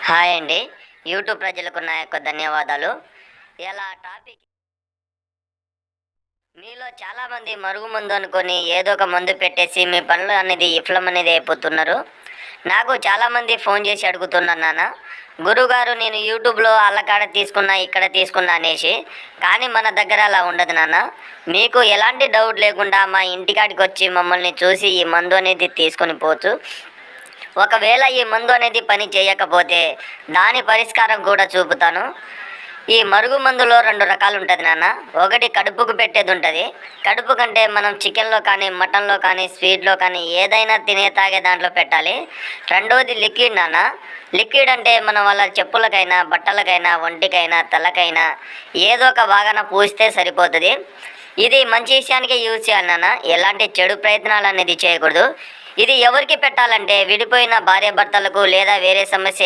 Hi అండి. YouTube ప్రజలకు నా యొక్క ధన్యవాదాలు. ఇలా టాపిక్ మీలో చాలామంది మరుగుమందు అనుకొని ఏదో ఒక మందు పెట్టేసి మీ పనులు అనేది విఫలం అనేది అయిపోతున్నారు. నాకు చాలామంది ఫోన్ చేసి అడుగుతున్నారు, నాన్న గురువుగారు నేను యూట్యూబ్లో అల్లకాడ తీసుకున్నా ఇక్కడ తీసుకున్నా అనేసి. కానీ మన దగ్గర అలా ఉండదు నాన్న. మీకు ఎలాంటి డౌట్ లేకుండా మా ఇంటికాడికి వచ్చి మమ్మల్ని చూసి ఈ మందు అనేది తీసుకొని పోవచ్చు. ఒకవేళ ఈ మందు అనేది పని చేయకపోతే దాని పరిష్కారం కూడా చూపుతాను. ఈ మరుగు మందులో 2 రకాలు ఉంటుంది నాన్న. ఒకటి కడుపుకు పెట్టేది ఉంటుంది. కడుపు కంటే మనం చికెన్లో కానీ మటన్లో కానీ స్వీట్లో కానీ ఏదైనా తాగే దాంట్లో పెట్టాలి. రెండవది లిక్విడ్ నాన్న. లిక్విడ్ అంటే మనం వాళ్ళ చెప్పులకైనా బట్టలకైనా ఒంటికైనా తలకైనా ఏదో ఒక భాగాన పూస్తే సరిపోతుంది. ఇది మంచి విషయానికే యూజ్ చేయాలి నాన్న. ఎలాంటి చెడు ప్రయత్నాలు అనేది చేయకూడదు. ఇది ఎవరికి పెట్టాలంటే విడిపోయిన భార్యాభర్తలకు లేదా వేరే సమస్య